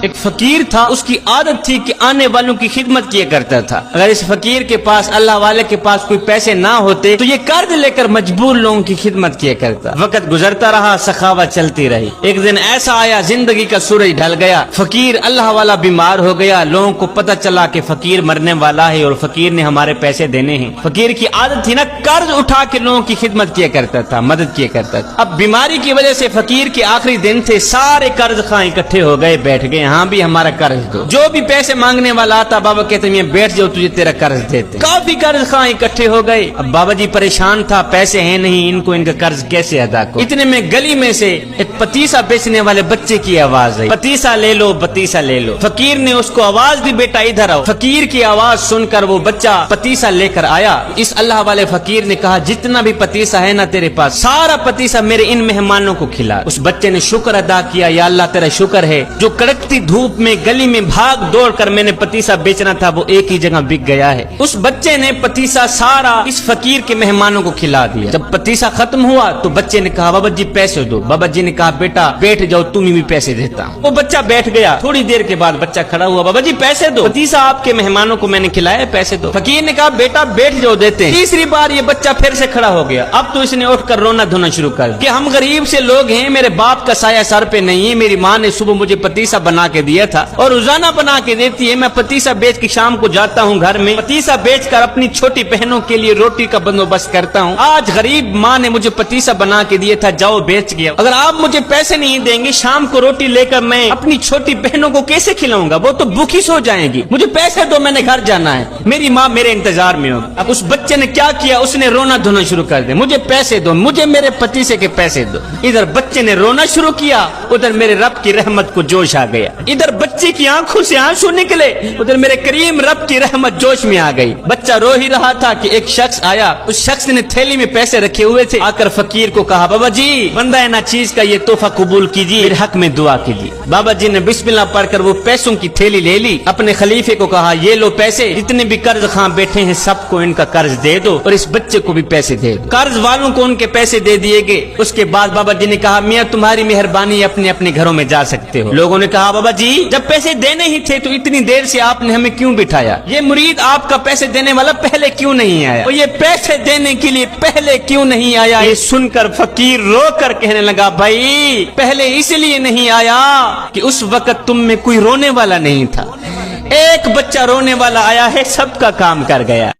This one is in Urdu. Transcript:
ایک فقیر تھا، اس کی عادت تھی کہ آنے والوں کی خدمت کیا کرتا تھا۔ اگر اس فقیر کے پاس، اللہ والے کے پاس کوئی پیسے نہ ہوتے تو یہ قرض لے کر مجبور لوگوں کی خدمت کیا کرتا۔ وقت گزرتا رہا، سخاوت چلتی رہی۔ ایک دن ایسا آیا، زندگی کا سورج ڈھل گیا، فقیر اللہ والا بیمار ہو گیا۔ لوگوں کو پتہ چلا کہ فقیر مرنے والا ہے اور فقیر نے ہمارے پیسے دینے ہیں۔ فقیر کی عادت تھی نا، قرض اٹھا کے لوگوں کی خدمت کیا کرتا تھا، مدد کیا کرتا تھا۔ اب بیماری کی وجہ سے فقیر کے آخری دن تھے، سارے قرض خواہ اکٹھے ہو گئے، بیٹھ گئے، ہاں بھی ہمارا قرض دو۔ جو بھی پیسے مانگنے والا آتا، بابا کہتے ہیں بیٹھ جاؤ، تجھے تیرا قرض دیتے۔ کافی قرض خواہ اکٹھے ہو گئے۔ اب بابا جی پریشان تھا، پیسے ہیں نہیں، ان کو ان کا قرض کیسے ادا کرو۔ اتنے میں گلی میں سے ایک پتیسا بیچنے والے بچے کی آواز آئی، پتیسا لے لو، پتیسا لے لو۔ فقیر نے اس کو آواز دی، بیٹا ادھر آؤ۔ فقیر کی آواز سن کر وہ بچہ پتیسا لے کر آیا۔ اس اللہ والے فقیر نے کہا جتنا بھی پتیسا ہے نا تیرے پاس، سارا پتیسا میرے ان مہمانوں کو کھلا۔ اس بچے نے شکر ادا کیا، یا اللہ تیرا شکر ہے، جو کڑکتی دھوپ میں گلی میں بھاگ دوڑ کر میں نے پتیسا بیچنا تھا وہ ایک ہی جگہ بک گیا ہے۔ اس بچے نے پتیسا سارا اس فقیر کے مہمانوں کو کھلا دیا۔ جب پتیسا ختم ہوا تو بچے نے کہا بابا جی پیسے دو۔ بابا جی نے کہا بیٹا بیٹھ جاؤ، تمہیں بھی پیسے دیتا ہوں۔ وہ بچہ بیٹھ گیا۔ تھوڑی دیر کے بعد بچہ کھڑا ہوا، بابا جی پیسے دو، پتیسا آپ کے مہمانوں کو میں نے کھلایا، پیسے دو۔ فقیر نے کہا بیٹا بیٹھ جاؤ، دیتے ہیں۔ تیسری بار یہ بچہ پھر سے کھڑا ہو گیا۔ اب تو اس نے اٹھ کر رونا دھونا شروع کر دیا کہ ہم غریب سے لوگ ہیں، میرے باپ کا سایہ سر پہ نہیں ہے، میری ماں نے صبح مجھے پتیسا بنا کے دیا تھا اور روزانہ بنا کے دیتی ہے، میں پتیسا بیچ کے شام کو جاتا ہوں گھر میں، پتیسا بیچ کر اپنی چھوٹی بہنوں کے لیے روٹی کا بندوبست کرتا ہوں۔ آج غریب ماں نے مجھے پتیسا بنا کے دیا تھا، جاؤ بیچ گیا۔ اگر آپ مجھے پیسے نہیں دیں گے، شام کو روٹی لے کر میں اپنی چھوٹی بہنوں کو کیسے کھلاؤں گا؟ وہ تو بھوکی سو جائیں گی۔ مجھے پیسے دو، میں نے گھر جانا ہے، میری ماں میرے انتظار میں ہوگی۔ اب اس بچے نے کیا کیا؟ اس نے رونا دھونا شروع کر دیا، مجھے پیسے دو، مجھے میرے پتیسے کے پیسے دو۔ ادھر بچے نے رونا شروع کیا، ادھر میرے رب کی رحمت کو جوش آ گیا۔ ادھر بچے کی آنکھوں سے آنسو نکلے، ادھر میرے کریم رب کی رحمت جوش میں آ گئی۔ بچہ رو ہی رہا تھا کہ ایک شخص آیا، اس شخص نے تھیلی میں پیسے رکھے ہوئے تھے، آ کر فقیر کو کہا بابا جی بندہ ہے نا چیز کا یہ تحفہ قبول کیجیے، میرے حق میں دعا کیجیے۔ بابا جی نے بسم اللہ پڑھ کر وہ پیسوں کی تھیلی لے لی، اپنے خلیفے کو کہا یہ لو پیسے، جتنے بھی قرض خواہ بیٹھے ہیں سب کو ان کا قرض دے دو اور اس بچے کو بھی پیسے دے دو۔ قرض والوں کو ان کے پیسے دے دیے گئے۔ اس کے بعد بابا جی نے کہا میاں تمہاری مہربانی، اپنے اپنے گھروں میں جا سکتے ہو۔ لوگوں نے کہا بابا جی جب پیسے دینے ہی تھے تو اتنی دیر سے آپ نے ہمیں کیوں بٹھایا؟ یہ مرید آپ کا پیسے دینے والا پہلے کیوں نہیں آیا؟ اور یہ پیسے دینے کے لیے پہلے کیوں نہیں آیا؟ یہ سن کر فقیر رو کر کہنے لگا بھائی پہلے اس لیے نہیں آیا کہ اس وقت تم میں کوئی رونے والا نہیں تھا، ایک بچہ رونے والا آیا ہے، سب کا کام کر گیا۔